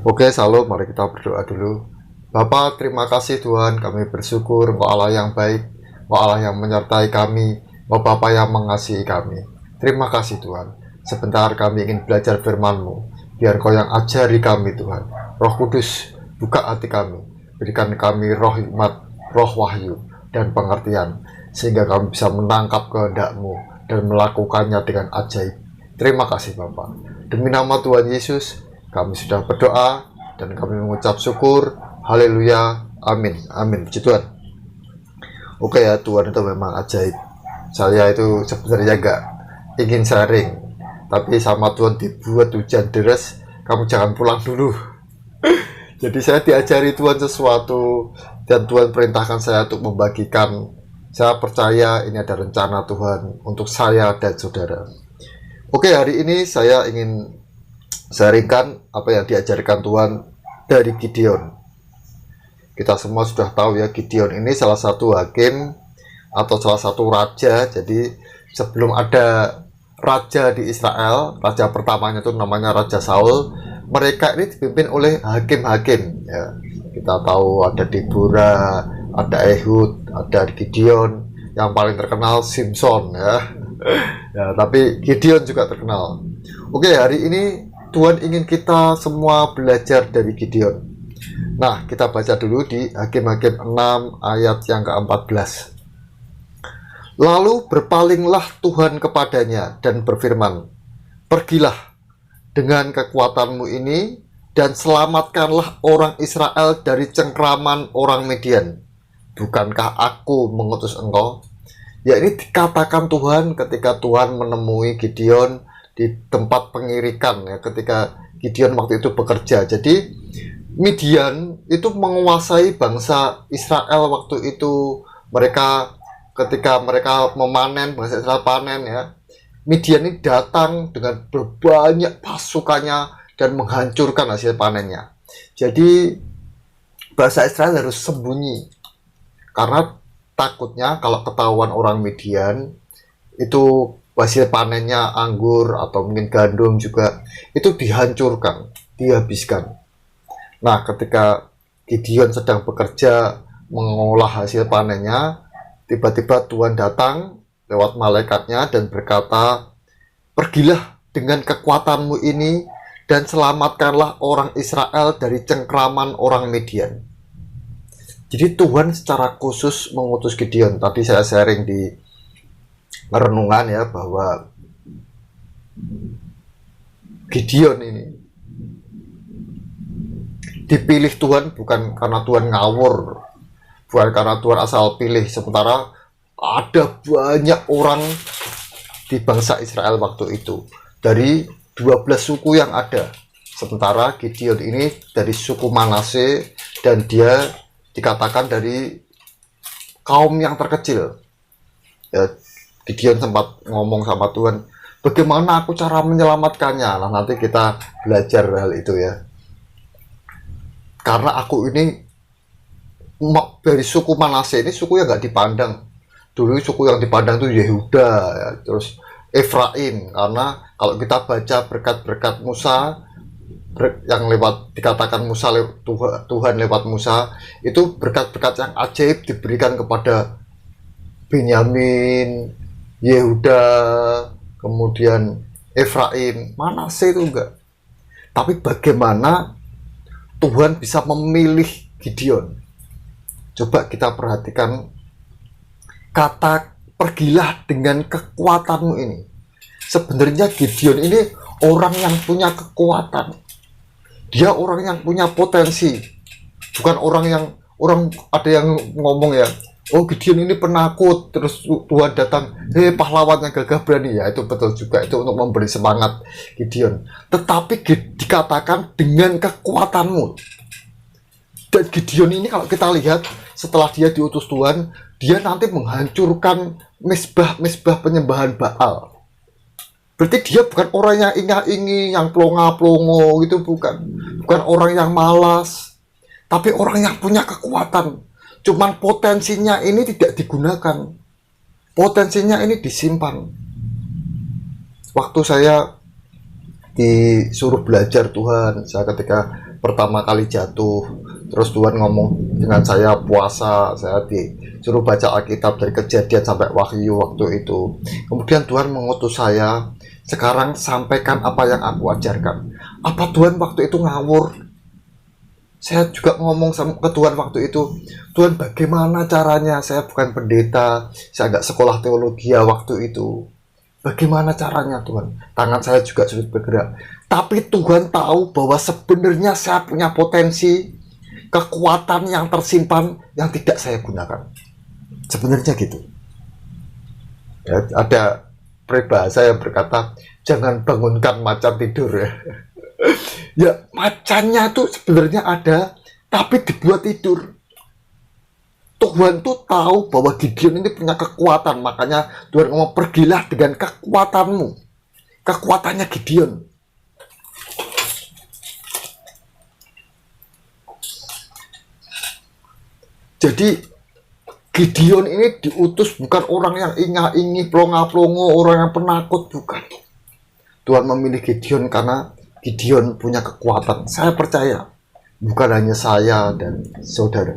Oke, selalu mari kita berdoa dulu. Bapa, terima kasih Tuhan, kami bersyukur Engkau Allah yang baik, Engkau Allah yang menyertai kami, Engkau Bapa yang mengasihi kami. Terima kasih Tuhan. Sebentar kami ingin belajar firman-Mu. Biar Engkau yang ajari kami Tuhan. Roh Kudus, buka hati kami. Berikan kami roh hikmat, roh wahyu, dan pengertian. Sehingga kami bisa menangkap kehendak-Mu dan melakukannya dengan ajaib. Terima kasih Bapa. Demi nama Tuhan Yesus, kami sudah berdoa dan kami mengucap syukur. Haleluya. Amin. Amin. Puji Tuhan. Oke ya, Tuhan itu memang ajaib. Saya itu sebenarnya gak ingin sharing, tapi sama Tuhan dibuat hujan deras, kamu jangan pulang dulu. Jadi saya diajari Tuhan sesuatu, dan Tuhan perintahkan saya untuk membagikan. Saya percaya ini ada rencana Tuhan untuk saya dan saudara. Oke, hari ini saya ingin sharingkan apa yang diajarkan Tuhan dari Gideon. Kita semua sudah tahu ya, Gideon ini salah satu hakim atau salah satu raja. Jadi sebelum ada raja di Israel, raja pertamanya itu namanya Raja Saul. Mereka ini dipimpin oleh hakim-hakim ya. Kita tahu ada Deborah, ada Ehud, ada Gideon, yang paling terkenal Simpson ya. Ya, tapi Gideon juga terkenal. Oke, hari ini Tuhan ingin kita semua belajar dari Gideon. Nah, kita baca dulu di Hakim-Hakim 6 ayat yang ke-14. Lalu berpalinglah Tuhan kepadanya dan berfirman, pergilah dengan kekuatanmu ini dan selamatkanlah orang Israel dari cengkraman orang Midian. Bukankah aku mengutus engkau? Ya, ini dikatakan Tuhan ketika Tuhan menemui Gideon di tempat pengirikan ya, ketika Gideon waktu itu bekerja. Jadi Midian itu menguasai bangsa Israel waktu itu. Ketika mereka memanen, bangsa Israel panen ya, Midian ini datang dengan berbanyak pasukannya dan menghancurkan hasil panennya. Jadi bangsa Israel harus sembunyi karena takutnya kalau ketahuan orang Midian itu hasil panennya anggur atau mungkin gandum juga itu dihancurkan, dihabiskan. Nah, ketika Gideon sedang bekerja mengolah hasil panennya, tiba-tiba Tuhan datang lewat malaikatnya dan berkata, pergilah dengan kekuatanmu ini dan selamatkanlah orang Israel dari cengkraman orang Midian. Jadi Tuhan secara khusus mengutus Gideon. Tadi saya sharing di renungan ya, bahwa Gideon ini dipilih Tuhan bukan karena Tuhan ngawur, bukan karena Tuhan asal pilih. Sementara ada banyak orang di bangsa Israel waktu itu dari 12 suku yang ada. Sementara Gideon ini dari suku Manase dan dia dikatakan dari kaum yang terkecil ya. Gideon sempat ngomong sama Tuhan, bagaimana aku cara menyelamatkannya? Nah, nanti kita belajar hal itu ya. Karena aku ini dari suku Manase, ini suku yang nggak dipandang. Dulu suku yang dipandang itu Yehuda ya. Terus Efraim, karena kalau kita baca berkat-berkat Musa yang lewat, dikatakan Musa Tuhan lewat Musa, itu berkat-berkat yang ajaib diberikan kepada Benyamin, Yehuda, kemudian Efraim. Manase itu enggak. Tapi bagaimana Tuhan bisa memilih Gideon? Coba kita perhatikan kata pergilah dengan kekuatanmu ini. Sebenarnya Gideon ini orang yang punya kekuatan. Dia orang yang punya potensi. Bukan orang ada yang ngomong ya, oh Gideon ini penakut, terus Tuhan datang, pahlawan yang gagah berani. Ya, itu betul juga, itu untuk memberi semangat Gideon. Tetapi dikatakan dengan kekuatanmu. Dan Gideon ini kalau kita lihat, setelah dia diutus Tuhan, dia nanti menghancurkan mesbah penyembahan Baal. Berarti dia bukan orang yang inga-ingi, yang plonga-plongo gitu, bukan orang yang malas, tapi orang yang punya kekuatan. Cuman potensinya ini tidak digunakan, potensinya ini disimpan. Waktu saya disuruh belajar Tuhan. Saya ketika pertama kali jatuh, terus Tuhan ngomong dengan saya puasa, saya disuruh baca Alkitab dari Kejadian sampai Wahyu waktu itu. Kemudian Tuhan mengutus saya, sekarang sampaikan apa yang aku ajarkan. Apa Tuhan waktu itu ngawur? Saya juga ngomong sama ke Tuhan waktu itu, Tuhan bagaimana caranya? Saya bukan pendeta, saya nggak sekolah teologi waktu itu. Bagaimana caranya Tuhan? Tangan saya juga sulit bergerak. Tapi Tuhan tahu bahwa sebenarnya saya punya potensi, kekuatan yang tersimpan yang tidak saya gunakan. Sebenarnya gitu. Ya, ada peribahasa yang berkata, jangan bangunkan macan tidur ya. Ya macannya tuh sebenarnya ada, tapi dibuat tidur. Tuhan tuh tahu bahwa Gideon ini punya kekuatan, makanya Tuhan ngomong pergilah dengan kekuatanmu, kekuatannya Gideon. Jadi Gideon ini diutus bukan orang yang ingah-ingih, plonga-plongo, orang yang penakut, bukan. Tuhan memilih Gideon karena Gideon punya kekuatan. Saya percaya, bukan hanya saya dan saudara.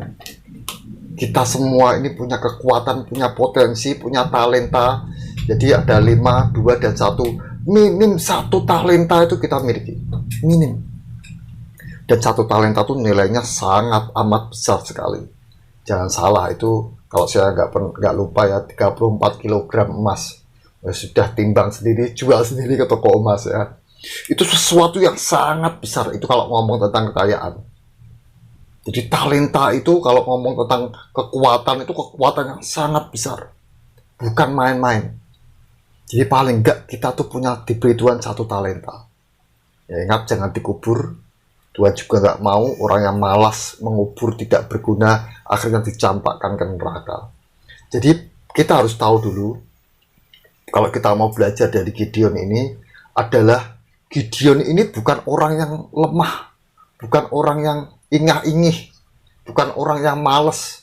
Kita semua ini punya kekuatan, punya potensi, punya talenta. Jadi ada 5, 2, dan 1. Minim 1 talenta itu kita miliki. Minim. Dan 1 talenta itu nilainya sangat amat besar sekali. Jangan salah, itu kalau saya nggak lupa ya, 34 kg emas. Sudah timbang sendiri, jual sendiri ke toko emas ya. Itu sesuatu yang sangat besar itu kalau ngomong tentang kekayaan. Jadi talenta itu kalau ngomong tentang kekuatan, itu kekuatan yang sangat besar, bukan main-main. Jadi paling enggak kita tuh punya, diberi Tuhan 1 talenta. Ya ingat, jangan dikubur. Tuhan juga nggak mau orang yang malas mengubur, tidak berguna, akhirnya dicampakkan ke neraka. Jadi kita harus tahu dulu, kalau kita mau belajar dari Gideon ini adalah, Gideon ini bukan orang yang lemah, bukan orang yang ingah-ingih, bukan orang yang males,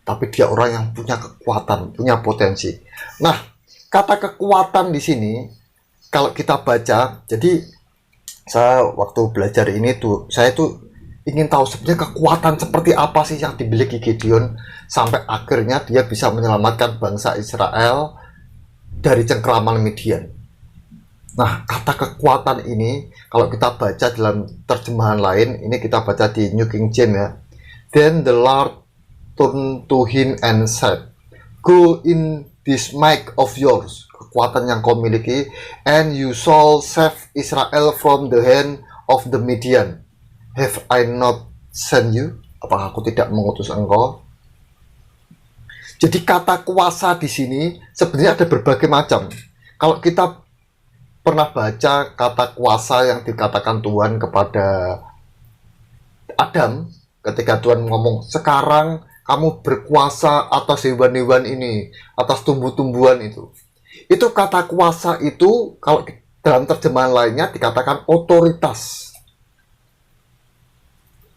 tapi dia orang yang punya kekuatan, punya potensi. Nah, kata kekuatan di sini, kalau kita baca, jadi saya waktu belajar ini tuh, saya tuh ingin tahu sebenarnya kekuatan seperti apa sih yang dimiliki Gideon, sampai akhirnya dia bisa menyelamatkan bangsa Israel dari cengkraman Midian. Nah, kata kekuatan ini, kalau kita baca dalam terjemahan lain, ini kita baca di New King James ya. Then the Lord turned to him and said, go in this might of yours, kekuatan yang kau miliki, and you shall save Israel from the hand of the Midian. Have I not sent you? Apakah aku tidak mengutus engkau? Jadi kata kuasa di sini sebenarnya ada berbagai macam. Kalau kita pernah baca kata kuasa yang dikatakan Tuhan kepada Adam ketika Tuhan ngomong, sekarang kamu berkuasa atas hewan-hewan ini, atas tumbuh-tumbuhan itu. Itu kata kuasa itu kalau dalam terjemahan lainnya dikatakan otoritas.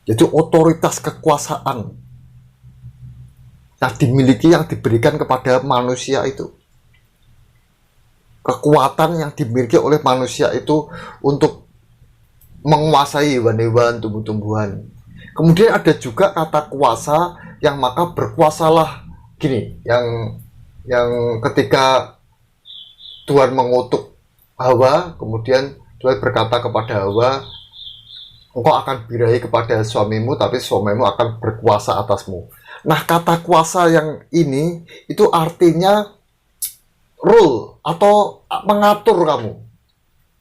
Jadi otoritas kekuasaan yang dimiliki, yang diberikan kepada manusia itu. Kekuatan yang dimiliki oleh manusia itu untuk menguasai hewan-hewan, tumbuh-tumbuhan. Kemudian ada juga kata kuasa yang maka berkuasalah gini, yang ketika Tuhan mengutuk Hawa, kemudian Tuhan berkata kepada Hawa, engkau akan birahi kepada suamimu, tapi suamimu akan berkuasa atasmu. Nah, kata kuasa yang ini itu artinya rule atau mengatur kamu,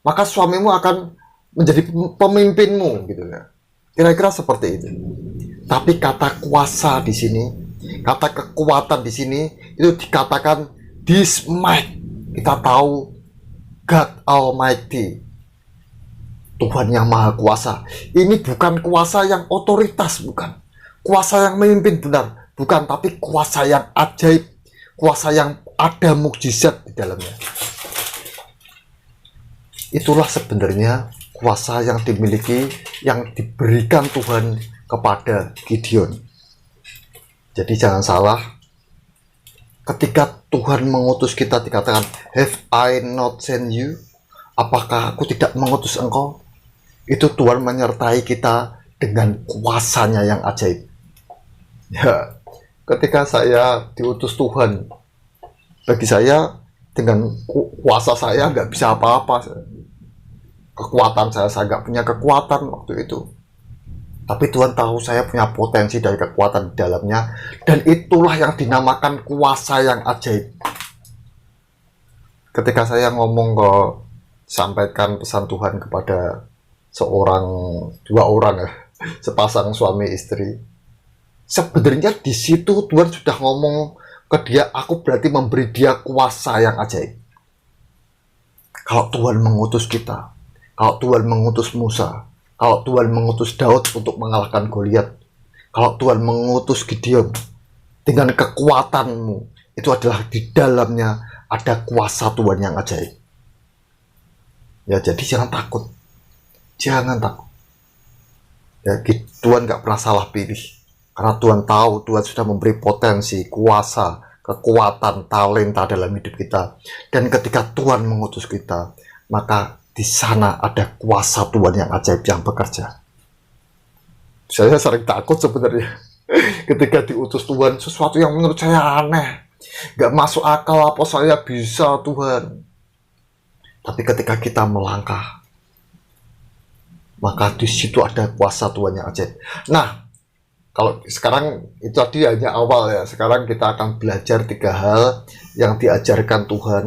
maka suamimu akan menjadi pemimpinmu gitu ya. Kira-kira seperti itu. Tapi kata kuasa di sini, kata kekuatan di sini itu dikatakan this might. Kita tahu God Almighty, Tuhan yang Maha Kuasa. Ini bukan kuasa yang otoritas, bukan. Kuasa yang memimpin, benar, bukan, tapi kuasa yang ajaib, kuasa yang ada mukjizat di dalamnya. Itulah sebenarnya kuasa yang dimiliki, yang diberikan Tuhan kepada Gideon. Jadi jangan salah, ketika Tuhan mengutus kita dikatakan, have I not sent you? Apakah aku tidak mengutus engkau? Itu Tuhan menyertai kita dengan kuasanya yang ajaib. Ya, ketika saya diutus Tuhan, bagi saya dengan kuasa saya nggak bisa apa-apa. Kekuatan saya nggak punya kekuatan waktu itu. Tapi Tuhan tahu saya punya potensi dari kekuatan di dalamnya, dan itulah yang dinamakan kuasa yang ajaib. Ketika saya ngomong sampaikan pesan Tuhan kepada dua orang ya, sepasang suami istri, sebenarnya di situ Tuhan sudah ngomong ke dia, aku berarti memberi dia kuasa yang ajaib. Kalau Tuhan mengutus kita, kalau Tuhan mengutus Musa, kalau Tuhan mengutus Daud untuk mengalahkan Goliat, kalau Tuhan mengutus Gideon, dengan kekuatanmu, itu adalah di dalamnya ada kuasa Tuhan yang ajaib. Ya, jadi jangan takut. Jangan takut. Ya, Tuhan gak pernah salah pilih. Karena Tuhan tahu, Tuhan sudah memberi potensi, kuasa, kekuatan, talenta dalam hidup kita. Dan ketika Tuhan mengutus kita, maka di sana ada kuasa Tuhan yang ajaib yang bekerja. Saya sering takut sebenarnya ketika diutus Tuhan, sesuatu yang menurut saya aneh, gak masuk akal, apa saya bisa Tuhan. Tapi ketika kita melangkah, maka di situ ada kuasa Tuhan yang ajaib. Nah, kalau sekarang itu tadi hanya awal ya. Sekarang kita akan belajar 3 hal yang diajarkan Tuhan.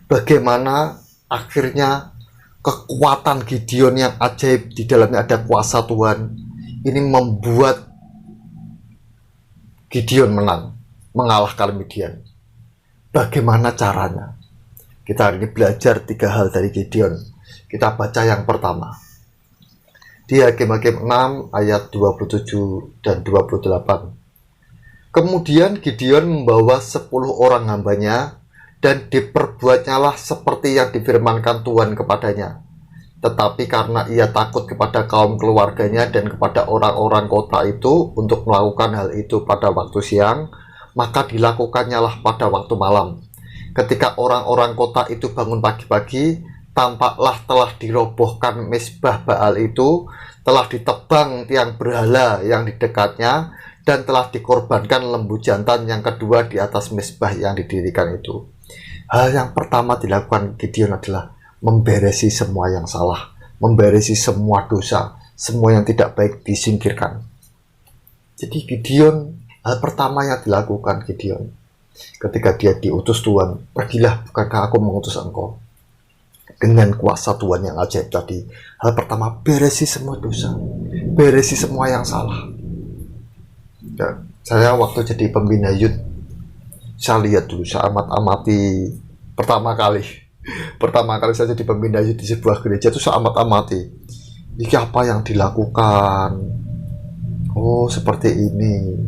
Bagaimana akhirnya kekuatan Gideon yang ajaib, di dalamnya ada kuasa Tuhan, ini membuat Gideon menang, mengalahkan Midian. Bagaimana caranya? Kita hari ini belajar 3 hal dari Gideon. Kita baca yang pertama. Di Hakim-Hakim 6 ayat 27 dan 28. Kemudian Gideon membawa 10 orang hambanya, dan diperbuatnyalah seperti yang difirmankan Tuhan kepadanya. Tetapi karena ia takut kepada kaum keluarganya dan kepada orang-orang kota itu untuk melakukan hal itu pada waktu siang, maka dilakukannya pada waktu malam. Ketika orang-orang kota itu bangun pagi-pagi, tampaklah telah dirobohkan mezbah Baal itu, telah ditebang tiang berhala yang di dekatnya, dan telah dikorbankan lembu jantan yang kedua di atas mezbah yang didirikan itu. Hal yang pertama dilakukan Gideon adalah memberesi semua yang salah, memberesi semua dosa, semua yang tidak baik disingkirkan. Jadi Gideon, hal pertama yang dilakukan Gideon ketika dia diutus Tuhan, pergilah, bukankah aku mengutus engkau? Dengan kuasa Tuhan yang ajaib tadi, hal pertama, beresi semua dosa, beresi semua yang salah. Ya, saya waktu jadi pembina youth, saya lihat dulu, saya amati pertama kali saya jadi pembina youth di sebuah gereja itu, saya amati ini apa yang dilakukan. Oh, seperti ini.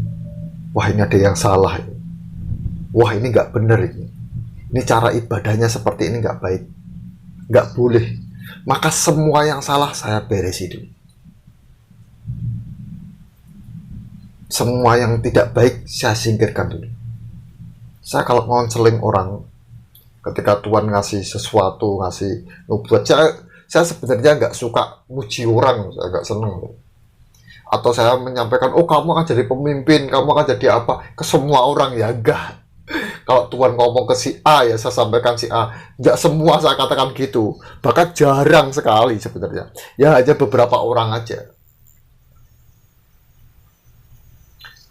Wah, ini ada yang salah. Wah, ini nggak benar ini cara ibadahnya seperti ini, nggak baik, nggak boleh. Maka semua yang salah saya beresi dulu. Semua yang tidak baik saya singkirkan dulu. Saya kalau ngonseling orang, ketika Tuhan ngasih sesuatu, ngasih nubuat, saya sebenarnya nggak suka muji orang, saya nggak seneng. Atau saya menyampaikan, oh kamu akan jadi pemimpin, kamu akan jadi apa, ke semua orang, ya enggak. Kalau Tuhan ngomong ke si A, ya saya sampaikan si A. Nggak semua saya katakan gitu, bahkan jarang sekali sebenarnya. Ya hanya beberapa orang aja.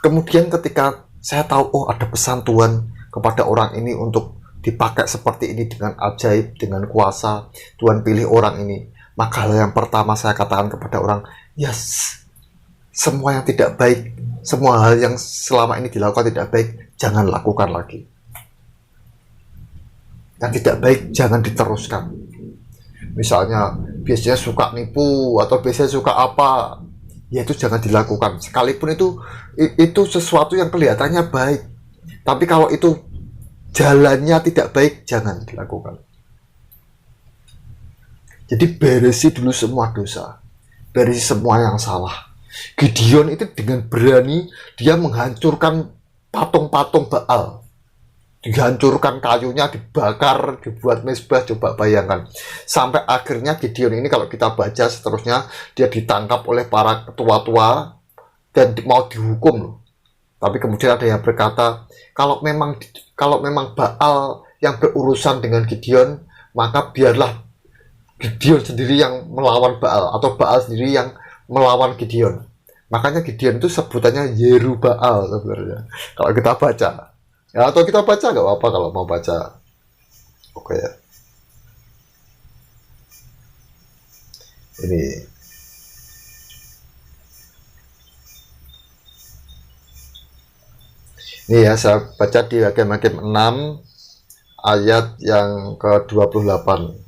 Kemudian ketika saya tahu, oh ada pesan Tuhan kepada orang ini untuk dipakai seperti ini dengan ajaib, dengan kuasa, Tuhan pilih orang ini, maka hal yang pertama saya katakan kepada orang, yes, semua yang tidak baik, semua hal yang selama ini dilakukan tidak baik, jangan lakukan lagi. Yang tidak baik jangan diteruskan. Misalnya biasanya suka nipu atau biasanya suka apa, ya itu jangan dilakukan. Sekalipun itu sesuatu yang kelihatannya baik, tapi kalau itu jalannya tidak baik, jangan dilakukan. Jadi beresi dulu semua dosa, beresi semua yang salah. Gideon itu dengan berani dia menghancurkan patung-patung Baal. dihancurkan kayunya, dibakar, dibuat mezbah. Coba bayangkan, sampai akhirnya Gideon ini kalau kita baca seterusnya, dia ditangkap oleh para tua-tua dan mau dihukum loh. Tapi kemudian ada yang berkata, kalau memang Baal yang berurusan dengan Gideon, maka biarlah Gideon sendiri yang melawan Baal, atau Baal sendiri yang melawan Gideon. Makanya Gideon itu sebutannya Yerubaal sebenarnya kalau kita baca ya, atau kita baca nggak apa-apa kalau mau baca. Oke ya, ini ya, saya baca di Hakim-Hakim 6 ayat yang ke-28.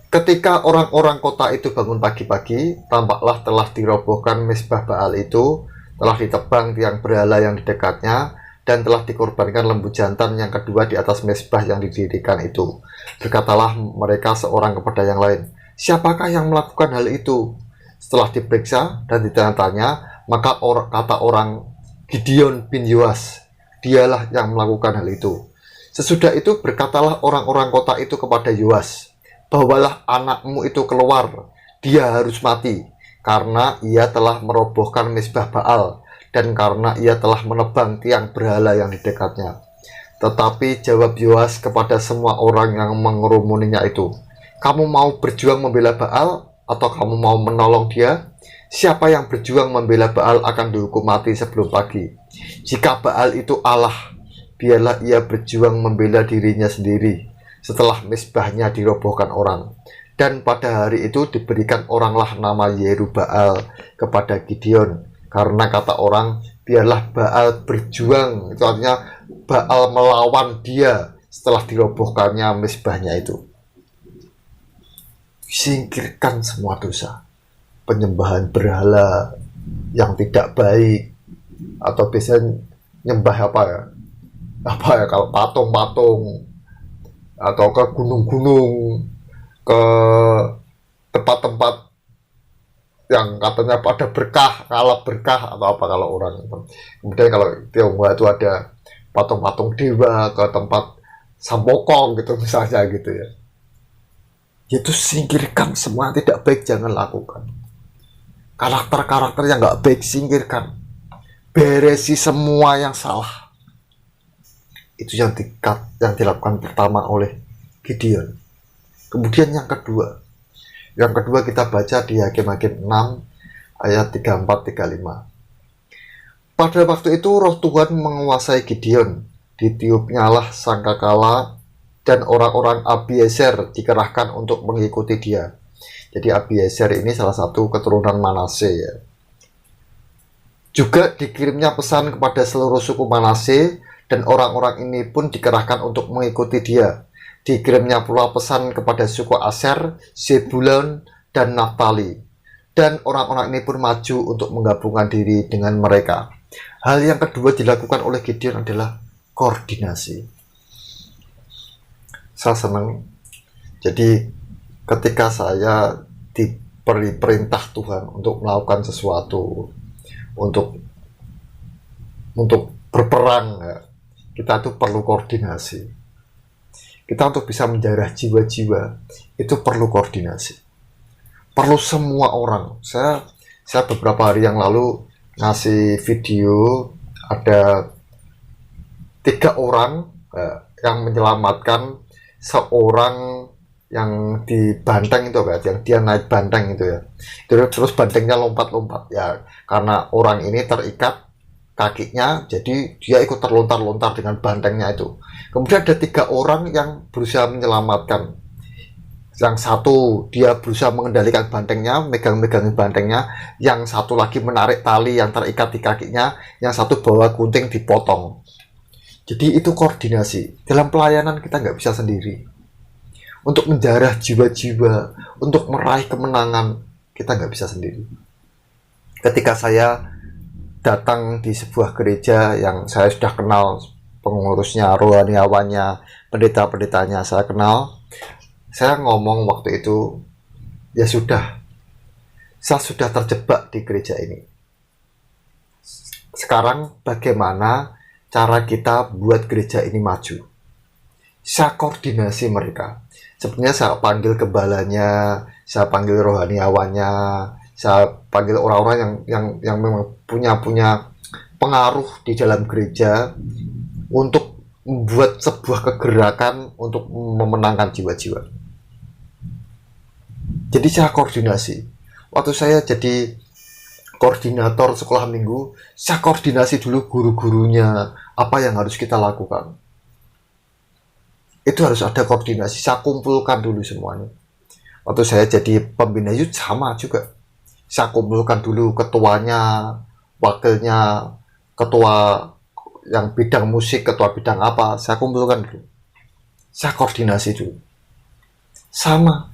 Ketika orang-orang kota itu bangun pagi-pagi, tampaklah telah dirobohkan mezbah Baal itu, telah ditebang tiang berhala yang di dekatnya, dan telah dikorbankan lembu jantan yang kedua di atas mezbah yang didirikan itu. Berkatalah mereka seorang kepada yang lain, siapakah yang melakukan hal itu? Setelah diperiksa dan ditanya-tanya, maka kata orang, Gideon bin Yoas, dialah yang melakukan hal itu. Sesudah itu berkatalah orang-orang kota itu kepada Yoas, bawalah anakmu itu keluar, dia harus mati, karena ia telah merobohkan mezbah Baal, dan karena ia telah menebang tiang berhala yang di dekatnya. Tetapi jawab Yoas kepada semua orang yang mengerumuninya itu, kamu mau berjuang membela Baal, atau kamu mau menolong dia? Siapa yang berjuang membela Baal akan dihukum mati sebelum pagi. Jika Baal itu Allah, biarlah ia berjuang membela dirinya sendiri setelah mezbahnya dirobohkan orang. Dan pada hari itu diberikan oranglah nama Yerubaal kepada Gideon, karena kata orang, biarlah Baal berjuang, itu artinya Baal melawan dia setelah dirobohkannya mezbahnya itu. Singkirkan semua dosa, penyembahan berhala yang tidak baik, atau biasanya nyembah apa ya kalau patung-patung, atau ke gunung-gunung, ke tempat-tempat yang katanya pada berkah, kalau berkah atau apa kalau orang. Kemudian kalau Tionghoa itu ada patung-patung dewa, ke tempat Sampokong gitu misalnya gitu ya. Itu singkirkan semua yang tidak baik, jangan lakukan. Karakter-karakter yang nggak baik singkirkan. Beresi semua yang salah. Itu yang dilakukan pertama oleh Gideon. Kemudian yang kedua kita baca di Hakim-Hakim 6 ayat 34-35. Pada waktu itu roh Tuhan menguasai Gideon, ditiupnyalah sangkakala, dan orang-orang Abiezer dikerahkan untuk mengikuti dia. Jadi Abiezer ini salah satu keturunan Manase ya. Juga dikirimnya pesan kepada seluruh suku Manase, dan orang-orang ini pun dikerahkan untuk mengikuti dia. Dikirimnya pula pesan kepada suku Aser, Zebulon, dan Naftali. Dan orang-orang ini pun maju untuk menggabungkan diri dengan mereka. Hal yang kedua dilakukan oleh Gideon adalah koordinasi. Saya senang. Jadi ketika saya diberi perintah Tuhan untuk melakukan sesuatu, untuk berperang ya, kita tuh perlu koordinasi. Kita untuk bisa menjarah jiwa-jiwa itu perlu koordinasi. Perlu semua orang. Saya beberapa hari yang lalu ngasih video, ada 3 orang yang menyelamatkan seorang yang di banteng itu yang dia naik banteng itu ya. Terus bantengnya lompat-lompat ya, karena orang ini terikat kakinya, jadi dia ikut terlontar-lontar dengan bantengnya itu. Kemudian ada 3 orang yang berusaha menyelamatkan. Yang satu dia berusaha mengendalikan bantengnya, megang-megangin bantengnya. Yang satu lagi menarik tali yang terikat di kakinya. Yang satu bawa gunting dipotong. Jadi itu koordinasi. Dalam pelayanan kita nggak bisa sendiri. Untuk menjarah jiwa-jiwa, untuk meraih kemenangan, kita nggak bisa sendiri. Ketika saya datang di sebuah gereja yang saya sudah kenal pengurusnya, rohaniawannya, pendeta-pendetanya saya kenal, saya ngomong waktu itu, ya sudah, saya sudah terjebak di gereja ini. Sekarang bagaimana cara kita buat gereja ini maju? Saya koordinasi mereka. Sebenarnya saya panggil gembalanya, saya panggil rohaniawannya, saya panggil orang-orang yang memang punya pengaruh di dalam gereja untuk membuat sebuah kegerakan untuk memenangkan jiwa-jiwa. Jadi saya koordinasi. Waktu saya jadi koordinator sekolah minggu, saya koordinasi dulu guru-gurunya, apa yang harus kita lakukan. Itu harus ada koordinasi, saya kumpulkan dulu semuanya. Waktu saya jadi pembina youth sama juga. Saya kumpulkan dulu ketuanya, wakilnya, ketua yang bidang musik, ketua bidang apa, saya kumpulkan dulu. Saya koordinasi dulu. Sama.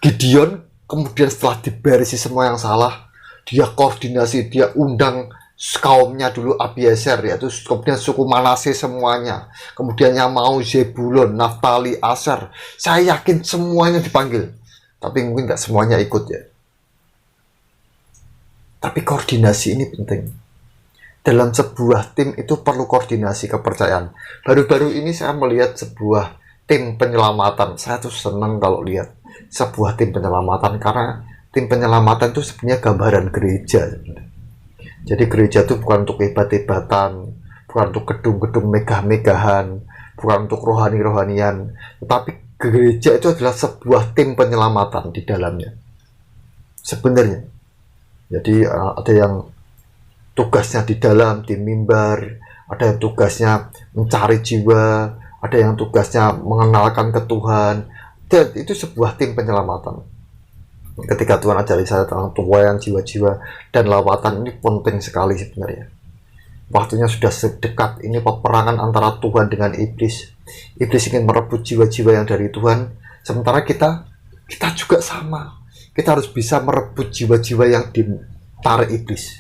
Gideon kemudian setelah diberisi semua yang salah, dia koordinasi, dia undang kaumnya dulu Abiezer, yaitu kemudian suku Manase semuanya, kemudian yang mau Zebulon, Naftali, Aser. Saya yakin semuanya dipanggil, tapi mungkin nggak semuanya ikut ya. Tapi koordinasi ini penting. Dalam sebuah tim itu perlu koordinasi, kepercayaan. Baru-baru ini saya melihat sebuah tim penyelamatan. Saya tuh senang kalau lihat sebuah tim penyelamatan, karena tim penyelamatan itu sebenarnya gambaran gereja. Jadi gereja itu bukan untuk hebat-hebatan, bukan untuk gedung-gedung megah-megahan, bukan untuk rohani-rohanian, tetapi gereja itu adalah sebuah tim penyelamatan di dalamnya. Sebenarnya. Jadi ada yang tugasnya di dalam tim mimbar, ada yang tugasnya mencari jiwa, ada yang tugasnya mengenalkan ke Tuhan. Dan itu sebuah tim penyelamatan. Ketika Tuhan ajari saya tentang tuayan jiwa-jiwa dan lawatan, ini penting sekali sebenarnya. Waktunya sudah sedekat ini peperangan antara Tuhan dengan iblis. Iblis ingin merebut jiwa-jiwa yang dari Tuhan, sementara kita juga sama. Kita harus bisa merebut jiwa-jiwa yang ditarik iblis.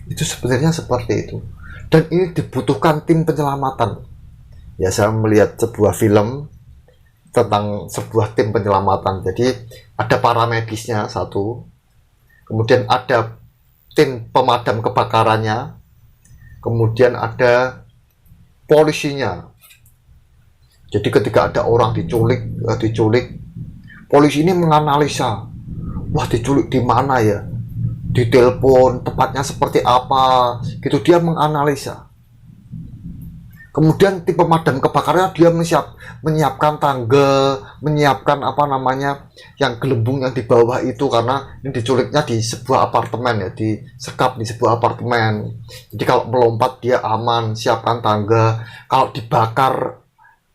Itu sebenarnya seperti itu. Dan ini dibutuhkan tim penyelamatan. Ya, saya melihat sebuah film tentang sebuah tim penyelamatan. Jadi ada paramedisnya satu, kemudian ada tim pemadam kebakarannya, kemudian ada polisinya. Jadi ketika ada orang diculik, polisi ini menganalisa, wah diculik di mana ya, ditelepon, tepatnya seperti apa, gitu. Dia menganalisa. Kemudian tim pemadam kebakarannya dia menyiapkan tangga, menyiapkan yang gelembung yang di bawah itu, karena ini diculiknya di sebuah apartemen ya, disekap di sebuah apartemen. Jadi kalau melompat dia aman, siapkan tangga. Kalau dibakar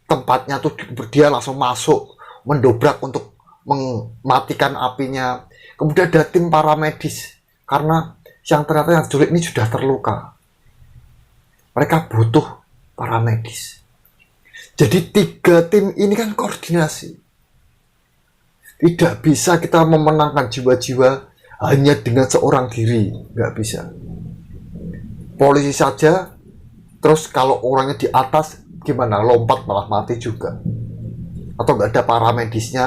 tempatnya tuh dia langsung masuk, mendobrak untuk mematikan apinya. Kemudian ada tim paramedis, karena yang ternyata yang diculik ini sudah terluka. Mereka butuh paramedis. Jadi 3 tim ini kan koordinasi. Tidak bisa kita memenangkan jiwa-jiwa hanya dengan seorang diri, nggak bisa. Polisi saja, terus kalau orangnya di atas gimana, lompat malah mati juga. Atau nggak ada paramedisnya,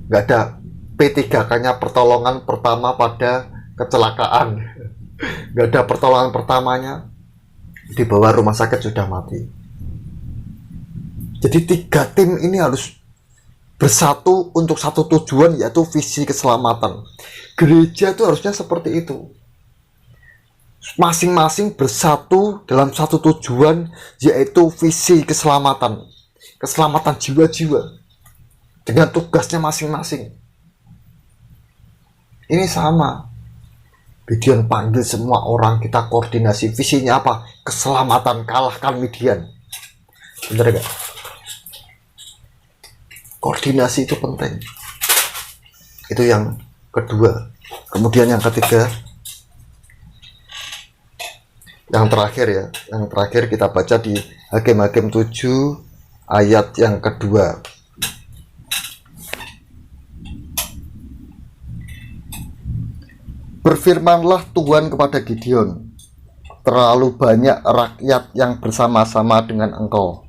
nggak ada P3K-nya, pertolongan pertama pada kecelakaan, nggak ada pertolongan pertamanya, di bawah rumah sakit sudah mati. Jadi 3 tim ini harus bersatu untuk satu tujuan, yaitu visi keselamatan. Gereja itu harusnya seperti itu. Masing-masing bersatu dalam satu tujuan, yaitu visi keselamatan. Keselamatan jiwa-jiwa. Dengan tugasnya masing-masing. Ini sama. Midian panggil semua orang, kita koordinasi. Visinya apa? Keselamatan, kalahkan Midian. Bener gak? Koordinasi itu penting. Itu yang kedua. Kemudian yang ketiga, yang terakhir ya, yang terakhir kita baca di Hakim-Hakim 7 ayat yang kedua. Berfirmanlah Tuhan kepada Gideon, terlalu banyak rakyat yang bersama-sama dengan engkau,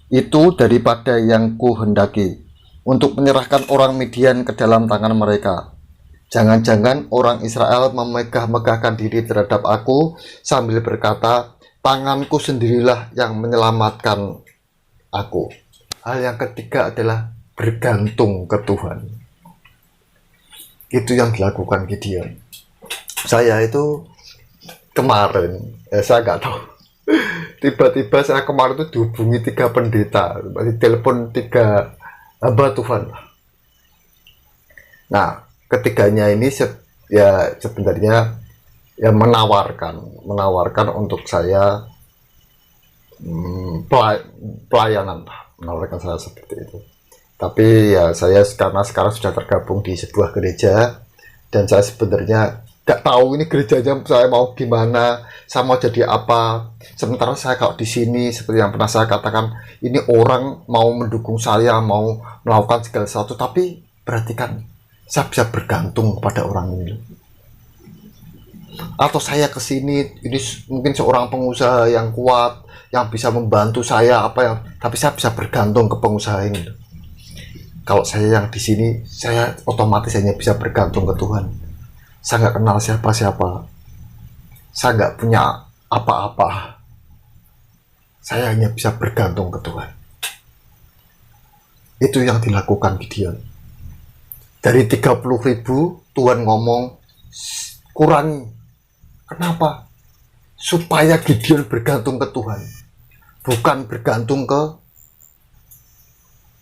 itu daripada yang kuhendaki, untuk menyerahkan orang Midian ke dalam tangan mereka. Jangan-jangan orang Israel memegah-megahkan diri terhadap aku sambil berkata, tanganku sendirilah yang menyelamatkan aku. Hal yang ketiga adalah bergantung ke Tuhan. Itu yang dilakukan Gideon. Saya itu kemarin, saya nggak tahu. Tiba-tiba saya kemarin itu dihubungi 3 pendeta, ditelepon 3 hamba Tuhan. Nah, ketiganya ini ya sebenarnya ya menawarkan untuk saya pelayanan, menawarkan saya seperti itu. Tapi ya saya karena sekarang sudah tergabung di sebuah gereja dan saya sebenarnya gak tahu ini gerejanya saya mau gimana, saya mau jadi apa. Sementara saya kalau di sini seperti yang pernah saya katakan, ini orang mau mendukung saya, mau melakukan segala sesuatu, tapi perhatikan, saya bisa bergantung pada orang ini. Atau saya ke sini, ini mungkin seorang pengusaha yang kuat, yang bisa membantu saya tapi saya bisa bergantung ke pengusaha ini. Kalau saya yang di sini, saya otomatis hanya bisa bergantung ke Tuhan. Saya nggak kenal siapa-siapa, saya nggak punya apa-apa, saya hanya bisa bergantung ke Tuhan. Itu yang dilakukan Gideon. Dari 30.000 Tuhan ngomong kurangi. Kenapa? Supaya Gideon bergantung ke Tuhan, bukan bergantung ke,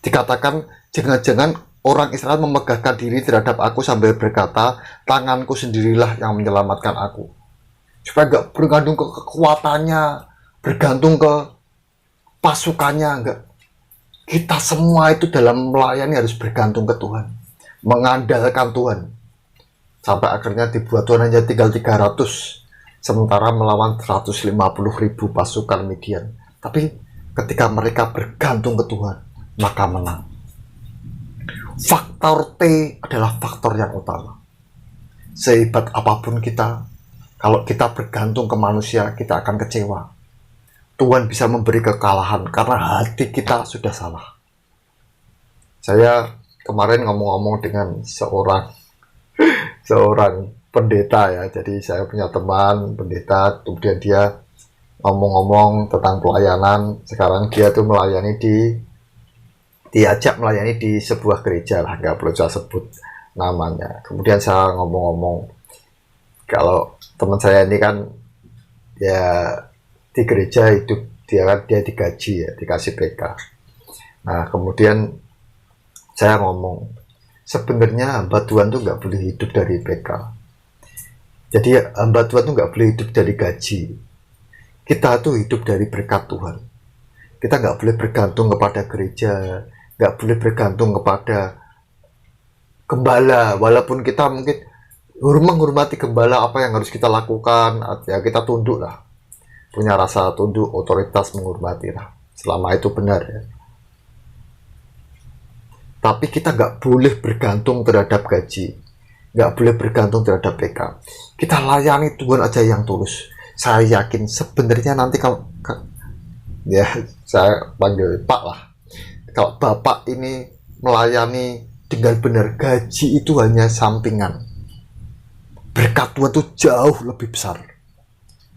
dikatakan jangan-jangan orang Israel memegahkan diri terhadap aku sambil berkata, tanganku sendirilah yang menyelamatkan aku. Supaya nggak bergantung ke kekuatannya, bergantung ke pasukannya, enggak. Kita semua itu dalam melayani harus bergantung ke Tuhan, mengandalkan Tuhan. Sampai akhirnya dibuat Tuhan hanya tinggal 300, sementara melawan 150.000 pasukan Midian. Tapi ketika mereka bergantung ke Tuhan, maka menang. Faktor T adalah faktor yang utama. Sehebat apapun kita, kalau kita bergantung ke manusia, kita akan kecewa. Tuhan bisa memberi kekalahan karena hati kita sudah salah. Saya kemarin ngomong-ngomong dengan seorang pendeta ya. Jadi saya punya teman pendeta, kemudian dia ngomong-ngomong tentang pelayanan. Sekarang dia tuh diajak melayani di sebuah gereja lah, nggak perlu saya sebut namanya. Kemudian saya ngomong-ngomong, kalau teman saya ini kan ya di gereja hidup, dia digaji ya, dikasih PK. Nah kemudian saya ngomong, sebenarnya hamba Tuhan tuh nggak boleh hidup dari PK. Jadi hamba Tuhan tuh nggak boleh hidup dari gaji. Kita tuh hidup dari berkat Tuhan. Kita nggak boleh bergantung kepada gereja, nggak boleh bergantung kepada gembala, walaupun kita mungkin menghormati gembala, apa yang harus kita lakukan, ya kita tunduk lah, punya rasa tunduk, otoritas, menghormati lah, selama itu benar ya. Tapi kita nggak boleh bergantung terhadap gaji, nggak boleh bergantung terhadap PK. Kita layani Tuhan aja yang tulus. Saya yakin sebenarnya nanti kalau ya saya panggil Pak lah, kalau Bapak ini melayani dengan benar, gaji itu hanya sampingan. Berkat Tuhan itu jauh lebih besar.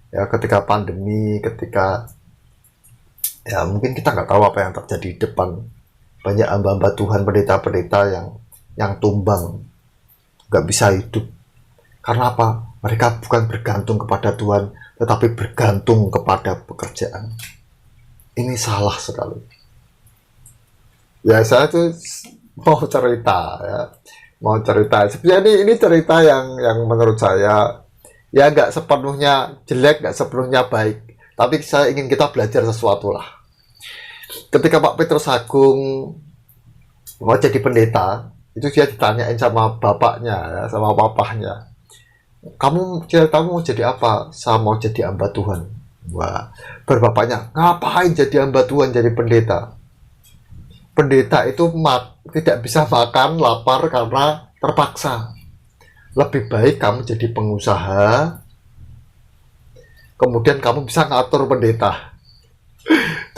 Ya ketika pandemi, ketika ya mungkin kita nggak tahu apa yang terjadi di depan. Banyak hamba-hamba Tuhan, pendeta-pendeta yang tumbang, nggak bisa hidup. Karena apa? Mereka bukan bergantung kepada Tuhan, tetapi bergantung kepada pekerjaan. Ini salah sekali. Ya saya tuh mau cerita ya, sebenarnya ini cerita yang menurut saya ya nggak sepenuhnya jelek, nggak sepenuhnya baik, tapi saya ingin kita belajar sesuatu lah. Ketika Pak Petrus Agung mau jadi pendeta, itu dia ditanyain sama bapaknya ya, sama papahnya, kamu mau jadi apa? Saya mau jadi hamba Tuhan. Wah, berbapaknya, ngapain jadi hamba Tuhan, jadi pendeta? Pendeta itu tidak bisa makan lapar karena terpaksa. Lebih baik kamu jadi pengusaha, kemudian kamu bisa ngatur pendeta.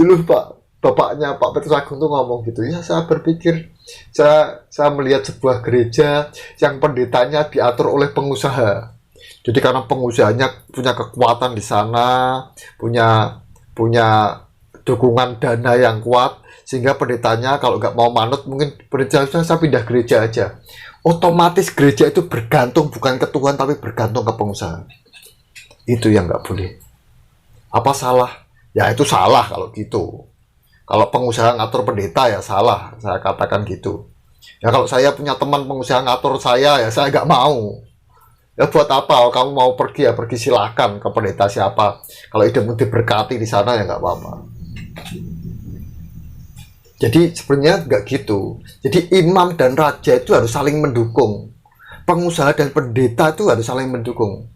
Dulu Pak bapaknya Pak Petrus Agung tuh ngomong gitu. Ya saya berpikir, saya melihat sebuah gereja yang pendetanya diatur oleh pengusaha. Jadi karena pengusahanya punya kekuatan di sana, punya punya dukungan dana yang kuat, sehingga pendetanya kalau nggak mau manut mungkin pendeta saya pindah gereja aja. Otomatis gereja itu bergantung bukan ke Tuhan tapi bergantung ke pengusaha. Itu yang nggak boleh. Apa salah? Ya itu salah kalau gitu. Kalau pengusaha ngatur pendeta ya salah, saya katakan gitu. Ya kalau saya punya teman pengusaha ngatur saya ya saya nggak mau. Ya buat apa? Oh, kamu mau pergi ya pergi, silahkan ke pendeta siapa. Kalau hidupmu diberkati di sana ya nggak apa-apa. Jadi sebenarnya nggak gitu. Jadi imam dan raja itu harus saling mendukung. Pengusaha dan pendeta itu harus saling mendukung.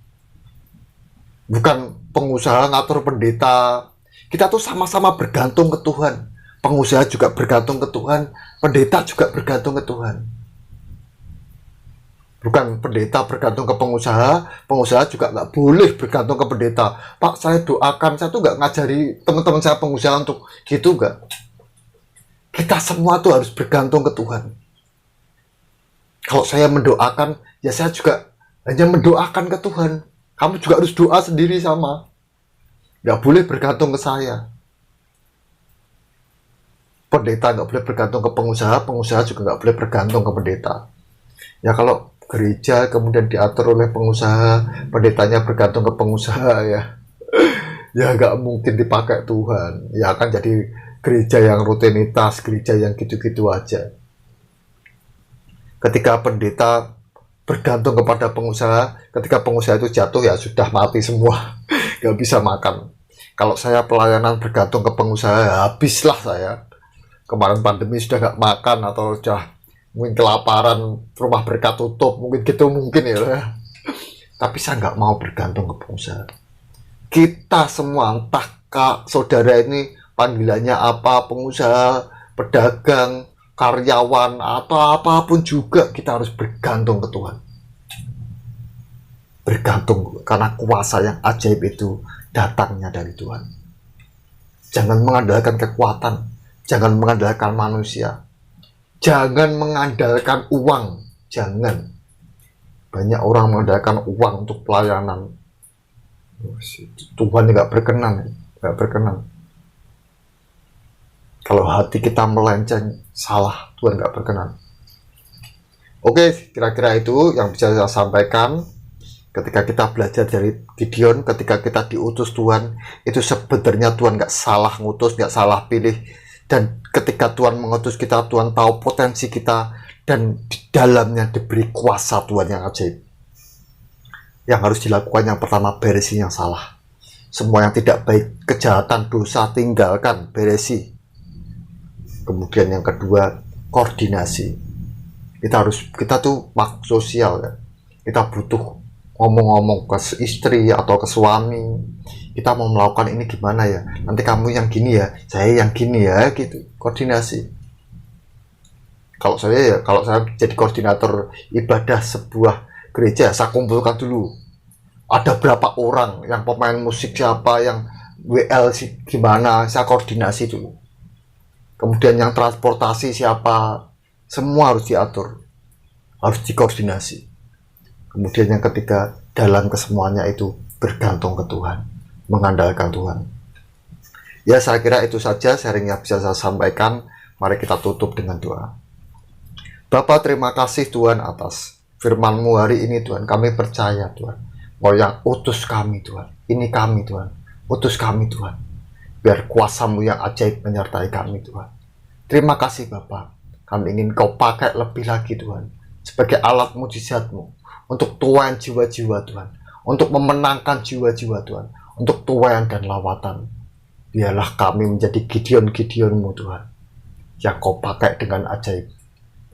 Bukan pengusaha ngatur pendeta. Kita tuh sama-sama bergantung ke Tuhan. Pengusaha juga bergantung ke Tuhan. Pendeta juga bergantung ke Tuhan. Bukan pendeta bergantung ke pengusaha, pengusaha juga nggak boleh bergantung ke pendeta. Pak, saya doakan, saya tuh nggak ngajari teman-teman saya pengusaha untuk gitu, nggak. Kita semua tuh harus bergantung ke Tuhan. Kalau saya mendoakan, ya saya juga hanya mendoakan ke Tuhan. Kamu juga harus doa sendiri sama. Nggak boleh bergantung ke saya. Pendeta nggak boleh bergantung ke pengusaha, pengusaha juga nggak boleh bergantung ke pendeta. Ya kalau gereja kemudian diatur oleh pengusaha, pendetanya bergantung ke pengusaha ya nggak mungkin dipakai Tuhan. Ya akan jadi gereja yang rutinitas, gereja yang gitu-gitu aja. Ketika pendeta bergantung kepada pengusaha, ketika pengusaha itu jatuh ya sudah mati semua, nggak bisa makan. Kalau saya pelayanan bergantung ke pengusaha, ya habislah saya. Kemarin pandemi sudah nggak makan atau sudah mungkin kelaparan, rumah berkat tutup, mungkin gitu mungkin ya. Tapi saya nggak mau bergantung ke pengusaha. Kita semua, entah kak saudara ini panggilannya apa, pengusaha, pedagang, karyawan, atau apapun juga kita harus bergantung ke Tuhan. Bergantung karena kuasa yang ajaib itu datangnya dari Tuhan. Jangan mengandalkan kekuatan, jangan mengandalkan manusia, jangan mengandalkan uang, jangan. Banyak orang mengandalkan uang untuk pelayanan. Tuhan nggak berkenan, nggak berkenan. Kalau hati kita melenceng, salah, Tuhan nggak berkenan. Oke, kira-kira itu yang bisa saya sampaikan. Ketika kita belajar dari Gideon, ketika kita diutus Tuhan, itu sebenarnya Tuhan nggak salah ngutus, nggak salah pilih. Dan ketika Tuhan mengutus kita, Tuhan tahu potensi kita, dan di dalamnya diberi kuasa Tuhan yang ajaib. Yang harus dilakukan yang pertama, beresi yang salah. Semua yang tidak baik, kejahatan, dosa, tinggalkan, beresi. Kemudian yang kedua, koordinasi. Kita tuh makhluk sosial ya. Kita butuh ngomong-ngomong ke istri atau ke suami, kita mau melakukan ini gimana ya, nanti kamu yang gini ya, saya yang gini ya, gitu. Koordinasi. Kalau saya jadi koordinator ibadah sebuah gereja, saya kumpulkan dulu ada berapa orang, yang pemain musik siapa, yang WL gimana, saya koordinasi dulu. Kemudian yang transportasi siapa, semua harus diatur, harus dikoordinasi. Kemudian yang ketiga, dalam kesemuanya itu bergantung ke Tuhan, mengandalkan Tuhan. Ya, saya kira itu saja sharing yang bisa saya sampaikan. Mari kita tutup dengan doa. Bapa, terima kasih Tuhan atas firman-Mu hari ini Tuhan. Kami percaya Tuhan, bahwa yang utus kami Tuhan, ini kami Tuhan, utus kami Tuhan. Biar kuasa-Mu yang ajaib menyertai kami Tuhan. Terima kasih Bapa. Kami ingin Kau pakai lebih lagi Tuhan, sebagai alat mujizat-Mu, untuk tuayan jiwa-jiwa Tuhan, untuk memenangkan jiwa-jiwa Tuhan, untuk tuayan dan lawatan. Biarlah kami menjadi Gideon-Gideon-Mu Tuhan, yang Kau pakai dengan ajaib,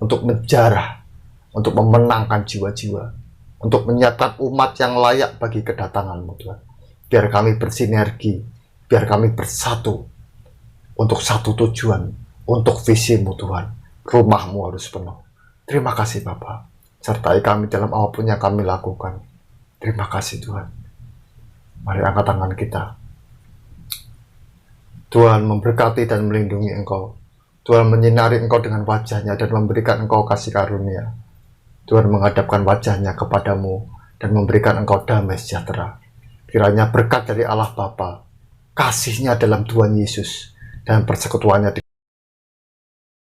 untuk menjarah, untuk memenangkan jiwa-jiwa, untuk menyiapkan umat yang layak bagi kedatangan-Mu Tuhan. Biar kami bersinergi, biar kami bersatu, untuk satu tujuan, untuk visi-Mu Tuhan. Rumah-Mu harus penuh. Terima kasih Bapa. Sertai kami dalam apapun yang kami lakukan. Terima kasih Tuhan. Mari angkat tangan kita. Tuhan memberkati dan melindungi engkau. Tuhan menyinari engkau dengan wajah-Nya dan memberikan engkau kasih karunia. Tuhan menghadapkan wajah-Nya kepadamu dan memberikan engkau damai sejahtera. Kiranya berkat dari Allah Bapa, kasih-Nya dalam Tuhan Yesus, dan persekutuannya